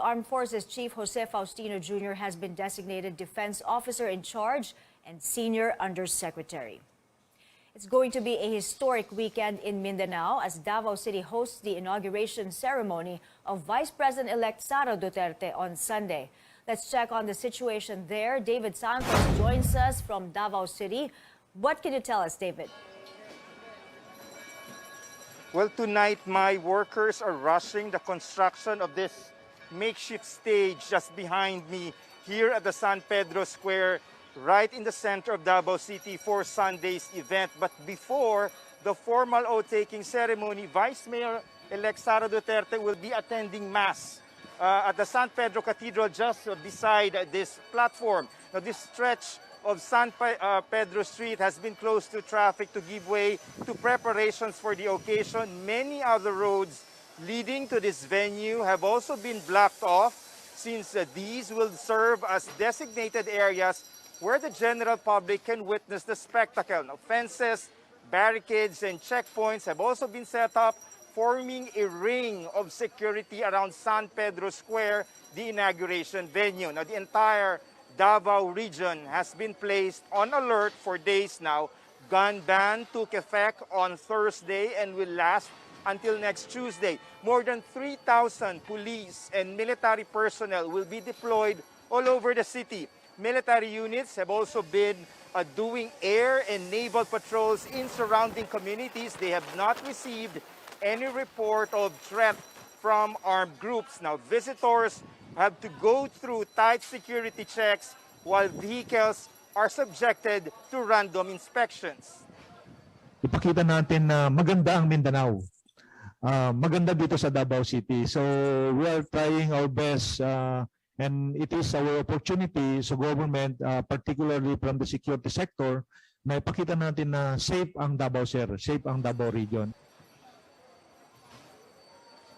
Armed Forces Chief Jose Faustino Jr. has been designated Defense Officer in Charge and Senior Undersecretary. It's going to be a historic weekend in Mindanao as Davao City hosts the inauguration ceremony of Vice President-elect Sara Duterte on Sunday. Let's check on the situation there. David Santos joins us from Davao City. What can you tell us, David? Well, tonight, my workers are rushing the construction of this makeshift stage just behind me here at the San Pedro Square, right in the center of Davao City for Sunday's event. But before the formal oath-taking ceremony, Vice Mayor-elect Sara Duterte will be attending Mass at the San Pedro Cathedral just beside this platform. Now, this stretch of San Pedro Street has been closed to traffic to give way to preparations for the occasion. Many other roads leading to this venue have also been blocked off since these will serve as designated areas where the general public can witness the spectacle. Now, fences, barricades, and checkpoints have also been set up, forming a ring of security around San Pedro Square, the inauguration venue. Now, the entire Davao region has been placed on alert for days now. Gun ban took effect on Thursday and will last until next Tuesday. More than 3,000 police and military personnel will be deployed all over the city. Military units have also been doing air and naval patrols in surrounding communities. They have not received any report of threat from armed groups. Now, visitors have to go through tight security checks while vehicles are subjected to random inspections. Ipakita natin na maganda ang Mindanao. Maganda dito sa Davao City. So we are trying our best and it is our opportunity sa government, particularly from the security sector, na ipakita natin na safe ang Davao, sir, safe ang Davao region.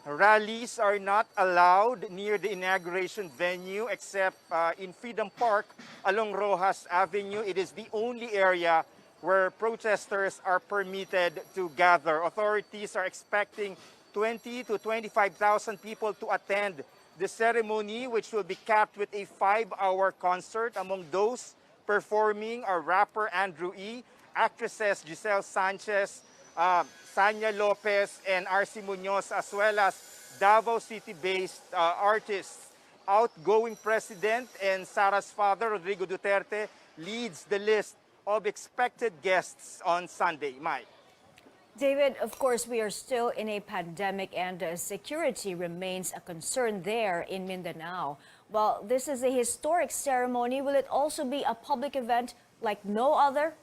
Rallies are not allowed near the inauguration venue except in Freedom Park along Rojas Avenue. It is the only area where protesters are permitted to gather. Authorities are expecting 20 to 25,000 people to attend the ceremony, which will be capped with a 5-hour concert. Among those performing are rapper Andrew E., actresses Giselle Sanchez, Sanya Lopez, and RC Munoz, as well as Davao City-based artists. Outgoing President and Sara's father, Rodrigo Duterte, leads the list of expected guests on Sunday. Mike. David, of course, we are still in a pandemic and security remains a concern there in Mindanao. While this is a historic ceremony, will it also be a public event like no other?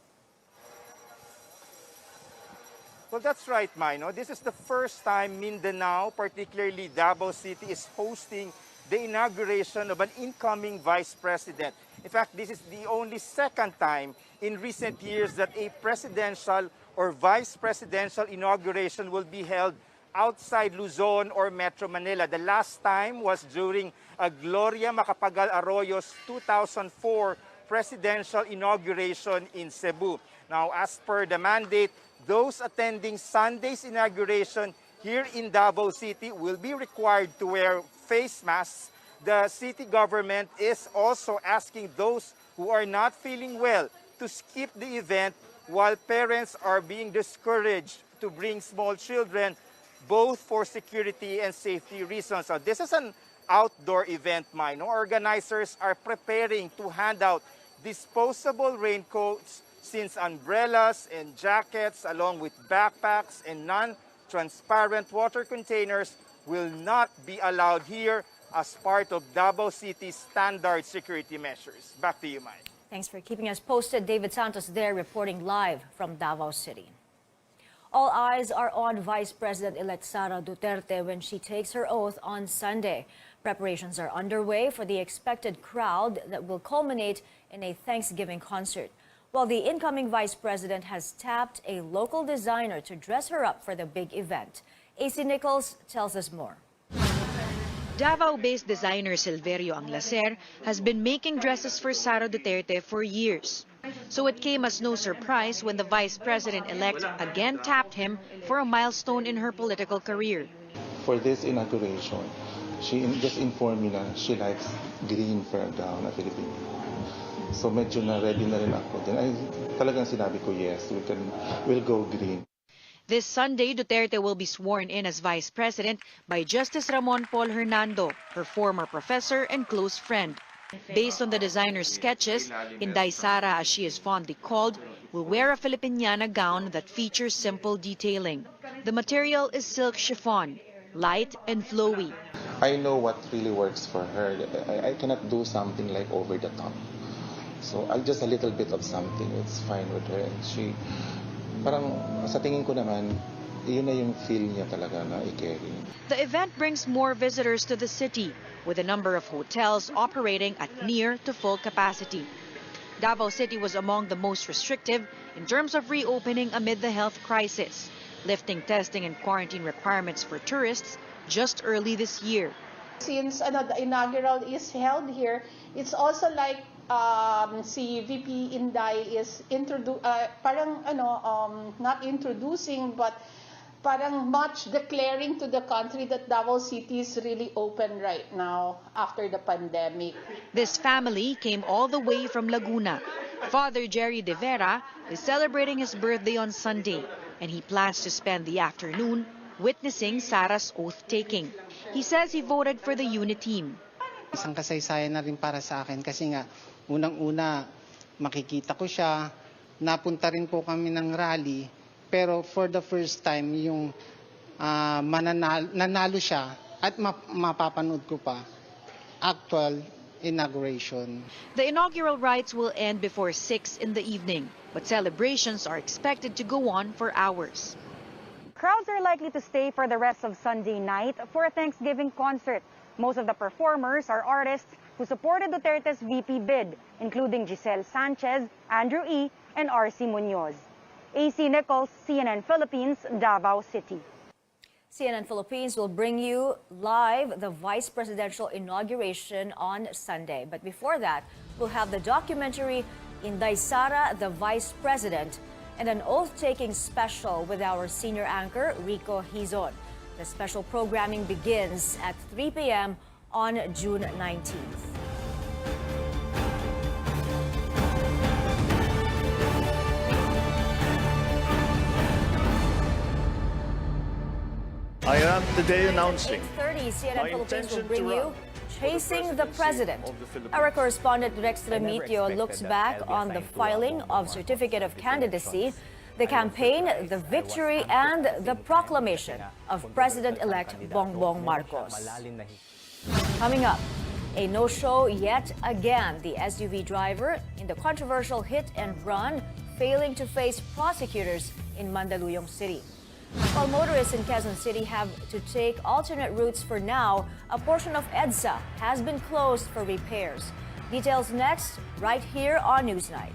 Well, that's right, Mino. This is the first time Mindanao, particularly Davao City, is hosting the inauguration of an incoming vice president. In fact, this is the only second time in recent years that a presidential or vice presidential inauguration will be held outside Luzon or Metro Manila. The last time was during Gloria Macapagal Arroyo's 2004 presidential inauguration in Cebu. Now, as per the mandate, those attending Sunday's inauguration here in Davao City will be required to wear face masks. The city government is also asking those who are not feeling well to skip the event, while parents are being discouraged to bring small children, both for security and safety reasons. So this is an outdoor event, Mino. Organizers are preparing to hand out disposable raincoats, since umbrellas and jackets, along with backpacks and non-transparent water containers, will not be allowed here as part of Davao City's standard security measures. Back to you, Mike. Thanks for keeping us posted. David Santos there reporting live from Davao City. All eyes are on Vice President-elect Sara Duterte when she takes her oath on Sunday. Preparations are underway for the expected crowd that will culminate in a Thanksgiving concert. While the incoming vice president has tapped a local designer to dress her up for the big event. AC Nichols tells us more. Davao-based designer Silverio Anglacer has been making dresses for Sara Duterte for years. So it came as no surprise when the vice president-elect again tapped him for a milestone in her political career. For this inauguration, She just informed me na she likes green for a gown, a Filipino. So medyo na-ready na rin ako. Then ay talagang sinabi ko, yes, we'll go green. This Sunday, Duterte will be sworn in as Vice President by Justice Ramon Paul Hernando, her former professor and close friend. Based on the designer's sketches, Inday Sara, as she is fondly called, will wear a Filipiniana gown that features simple detailing. The material is silk chiffon, light and flowy. I know what really works for her. I cannot do something like over the top. So just a little bit of something, it's fine with her. And she, parang sa tingin ko naman, yun na yung feel niya talaga na i-carry. The event brings more visitors to the city, with a number of hotels operating at near to full capacity. Davao City was among the most restrictive in terms of reopening amid the health crisis, lifting testing and quarantine requirements for tourists just early this year. Since the inaugural is held here, it's also like si VP Inday is not introducing but parang much declaring to the country that Davao City is really open right now after the pandemic. This family came all the way from Laguna. Father Jerry De Vera is celebrating his birthday on Sunday, and he plans to spend the afternoon witnessing Sara's oath-taking. He says he voted for the unit team. Isang kasaysayan na rin para sa akin kasi nga unang-una makikita ko siya, napunta rin po kami ng rally, pero for the first time yung nanalo siya at mapapanood ko pa actual inauguration. The inaugural rites will end before 6 in the evening, but celebrations are expected to go on for hours. Crowds are likely to stay for the rest of Sunday night for a Thanksgiving concert. Most of the performers are artists who supported Duterte's VP bid, including Giselle Sanchez, Andrew E., and R.C. Munoz. AC Nichols, CNN Philippines, Davao City. CNN Philippines will bring you live the vice presidential inauguration on Sunday. But before that, we'll have the documentary Inday Sara, the Vice President, and an oath-taking special with our senior anchor, Rico Hizon. The special programming begins at 3 p.m. on June 19th. I am today announcing 8:30, CNN my Philippines will intention bring to you run Chasing the presidency President. of the Philippines. Our correspondent Rex I never Remitio expected looks that back I'll be on the assigned to a filing Bongbong of Marcos Certificate of Certificate of Candidacy, Trust. the I was campaign, surprised. the I was victory, and the unprepared proclamation kasi of nga, President-elect kandidato, Bongbong meron siya Marcos. malalim na Coming up, a no-show yet again. The SUV driver in the controversial hit and run failing to face prosecutors in Mandaluyong City. While motorists in Quezon City have to take alternate routes for now, a portion of EDSA has been closed for repairs. Details next, right here on Newsnight.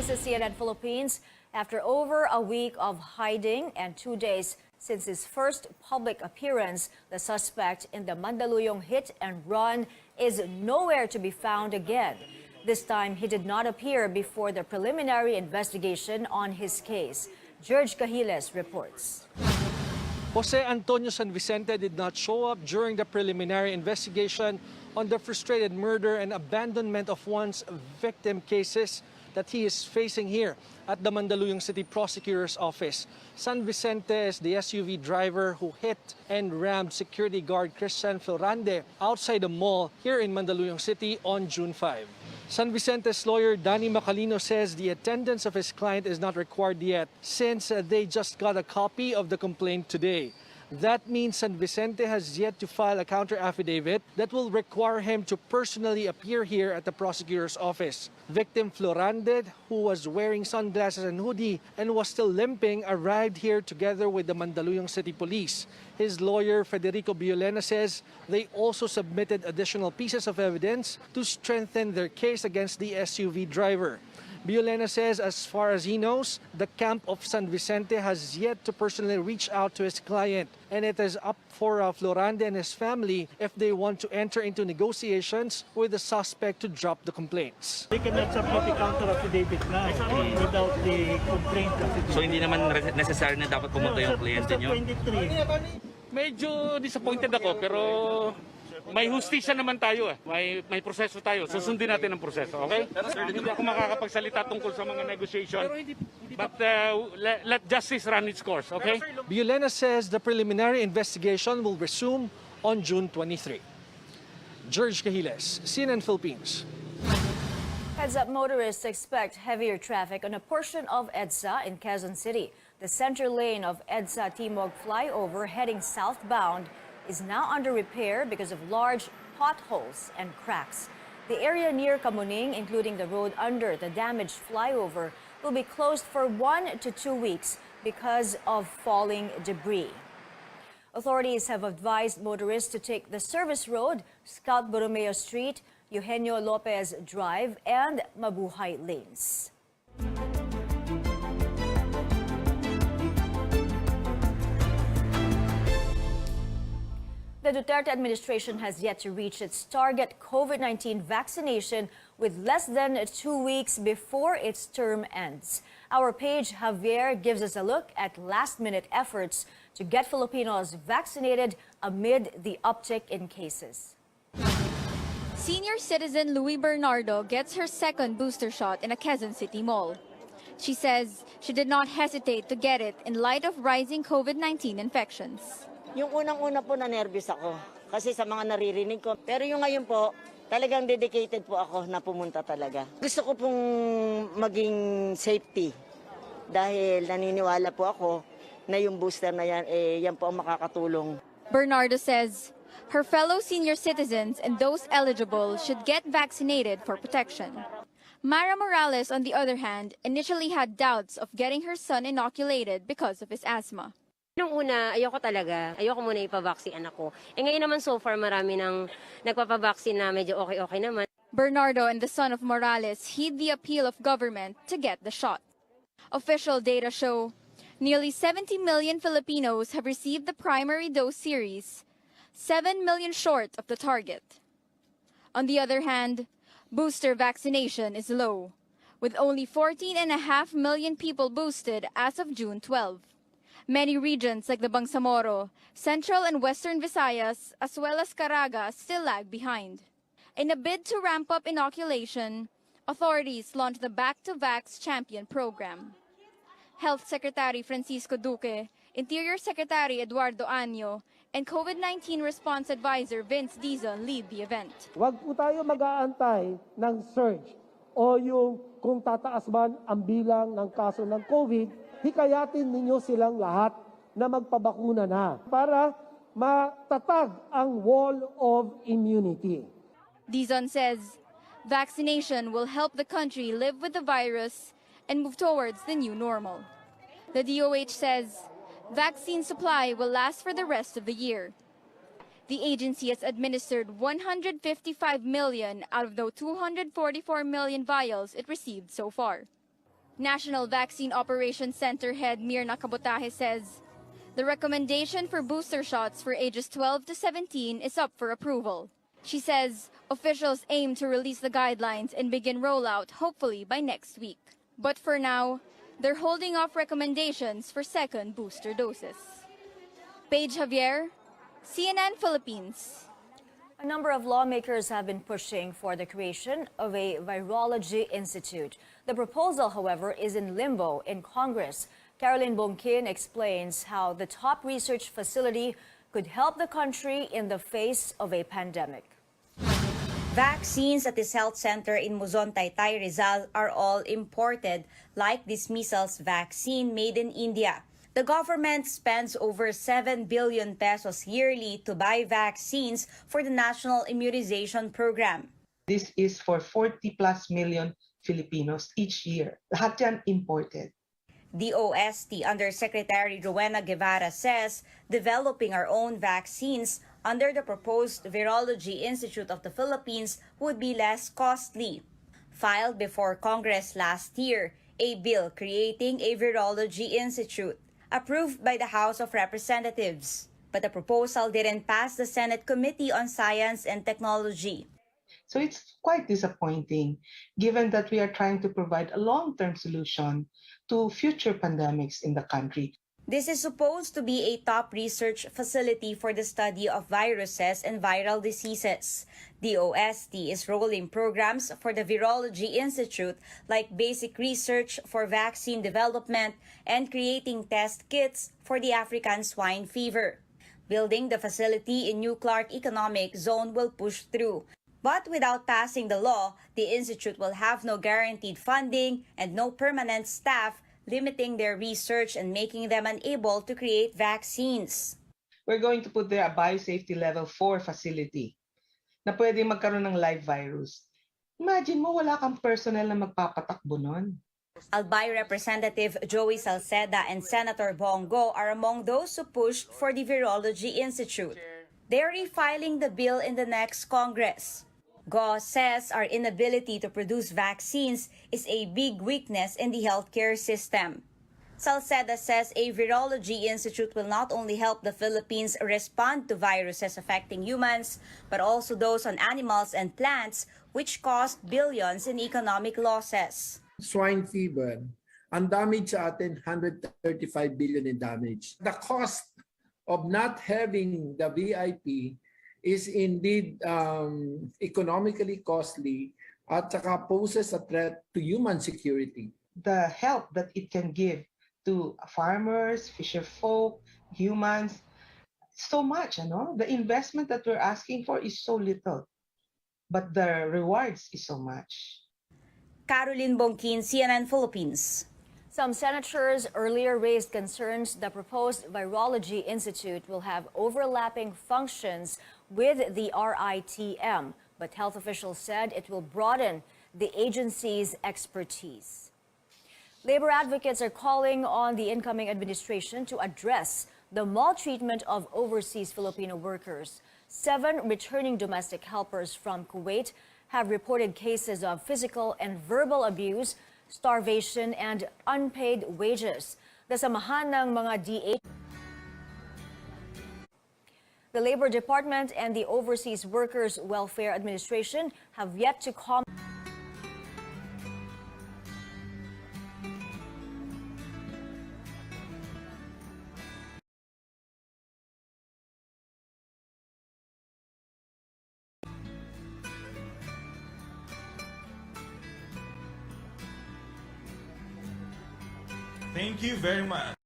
This is CNN Philippines. After over a week of hiding and 2 days since his first public appearance, the suspect in the Mandaluyong hit and run is nowhere to be found again. This time, he did not appear before the preliminary investigation on his case. George Cahiles reports. Jose Antonio San Vicente did not show up during the preliminary investigation on the frustrated murder and abandonment of one's victim cases that he is facing here at the Mandaluyong City Prosecutor's Office. San Vicente is the SUV driver who hit and rammed security guard Christian Florande outside the mall here in Mandaluyong City on June 5. San Vicente's lawyer Danny Macalino says the attendance of his client is not required yet since they just got a copy of the complaint today. That means San Vicente has yet to file a counter affidavit that will require him to personally appear here at the prosecutor's office. Victim Florande, who was wearing sunglasses and hoodie and was still limping, arrived here together with the Mandaluyong City Police. His lawyer, Federico Biolena, says they also submitted additional pieces of evidence to strengthen their case against the SUV driver. Biolena says as far as he knows, the camp of San Vicente has yet to personally reach out to his client, and it is up for Florande and his family if they want to enter into negotiations with the suspect to drop the complaints. They cannot submit the counter affidavit now without the complaint affidavit. So hindi naman necessary na dapat pumunta yung kliyente nyo? 23. Medyo disappointed ako pero may hustisya naman tayo may proseso tayo. Susundin natin ang proseso, okay? Hindi ako makakapagsalita tungkol sa mga negotiation. But let justice run its course, okay? Biolena says the preliminary investigation will resume on June 23. George Cahiles, CNN Philippines. Heads up, motorists expect heavier traffic on a portion of EDSA in Quezon City. The center lane of EDSA Timog flyover heading southbound is now under repair because of large potholes and cracks. The area near Kamuning, including the road under the damaged flyover, will be closed for 1 to 2 weeks because of falling debris. Authorities have advised motorists to take the service road, Scout Borromeo Street, Eugenio Lopez Drive, and Mabuhay lanes. The Duterte administration has yet to reach its target COVID-19 vaccination with less than 2 weeks before its term ends. Our Paige Javier gives us a look at last-minute efforts to get Filipinos vaccinated amid the uptick in cases. Senior citizen Louie Bernardo gets her second booster shot in a Quezon City mall. She says she did not hesitate to get it in light of rising COVID-19 infections. Yung unang-una po na-nervous ako kasi sa mga naririnig ko. Pero yung ngayon po, talagang dedicated po ako na pumunta talaga. Gusto ko pong maging safety dahil naniniwala po ako na yung booster na yan, yan po ang makakatulong. Bernardo says her fellow senior citizens and those eligible should get vaccinated for protection. Mara Morales, on the other hand, initially had doubts of getting her son inoculated because of his asthma. Nung una, ayoko muna ipavaccine anak ko. Ngayon naman so far marami nang nagpapavaccine na medyo okay naman. Bernardo and the son of Morales heed the appeal of government to get the shot. Official data show nearly 70 million Filipinos have received the primary dose series, 7 million short of the target. On the other hand, booster vaccination is low, with only 14.5 million people boosted as of June 12. Many regions like the Bangsamoro, Central and Western Visayas, as well as Caraga, still lag behind. In a bid to ramp up inoculation, authorities launched the Back to Vax Champion program. Health Secretary Francisco Duque, Interior Secretary Eduardo Año, and COVID-19 Response Advisor Vince Dizon lead the event. Huwag po tayo mag-aantay ng surge o yung kung tataas man ang bilang ng kaso ng COVID, hikayatin ninyo silang lahat na magpabakuna na para matatag ang wall of immunity. Dizon says vaccination will help the country live with the virus and move towards the new normal. The DOH says vaccine supply will last for the rest of the year. The agency has administered 155 million out of the 244 million vials it received so far. National Vaccine Operations Center head Mirna Kabutahe says the recommendation for booster shots for ages 12 to 17 is up for approval. She says officials aim to release the guidelines and begin rollout hopefully by next week. But for now, they're holding off recommendations for second booster doses. Paige Javier, CNN Philippines. A number of lawmakers have been pushing for the creation of a virology institute. The proposal, however, is in limbo in Congress. Caroline Bongkin explains how the top research facility could help the country in the face of a pandemic. Vaccines at this health center in Muzon, Taytay, Rizal are all imported, like this measles vaccine made in India. The government spends over 7 billion pesos yearly to buy vaccines for the National Immunization Program. This is for 40 plus million Filipinos each year. Lahat yan imported. DOST Undersecretary Rowena Guevara says developing our own vaccines under the proposed Virology Institute of the Philippines would be less costly. Filed before Congress last year, a bill creating a Virology Institute, approved by the House of Representatives. But the proposal didn't pass the Senate Committee on Science and Technology. So it's quite disappointing, given that we are trying to provide a long-term solution to future pandemics in the country. This is supposed to be a top research facility for the study of viruses and viral diseases. The DOST is rolling programs for the Virology Institute like basic research for vaccine development and creating test kits for the African swine fever. Building the facility in New Clark Economic Zone will push through. But without passing the law, the institute will have no guaranteed funding and no permanent staff, limiting their research and making them unable to create vaccines. We're going to put there a biosafety level 4 facility na pwede magkaroon ng live virus. Imagine mo, wala kang personnel na magpapatakbo nun. Albay Representative Joey Salceda and Senator Bongo are among those who pushed for the Virology Institute. They're refiling the bill in the next Congress. Go says our inability to produce vaccines is a big weakness in the healthcare system. Salceda says a Virology Institute will not only help the Philippines respond to viruses affecting humans, but also those on animals and plants, which cost billions in economic losses. Swine fever, ang damage sa atin, 135 billion in damage. The cost of not having the VIP is indeed economically costly at saka poses a threat to human security. The help that it can give to farmers, fisher folk, humans, so much, The investment that we're asking for is so little, but the rewards is so much. Caroline Bongkin, CNN Philippines. Some senators earlier raised concerns the proposed Virology Institute will have overlapping functions with the RITM, but health officials said it will broaden the agency's expertise. Labor advocates are calling on the incoming administration to address the maltreatment of overseas Filipino workers. 7 returning domestic helpers from Kuwait have reported cases of physical and verbal abuse, starvation, and unpaid wages. The samahan ng mga DH, the Labor Department and the Overseas Workers Welfare Administration have yet to comment. Thank you very much.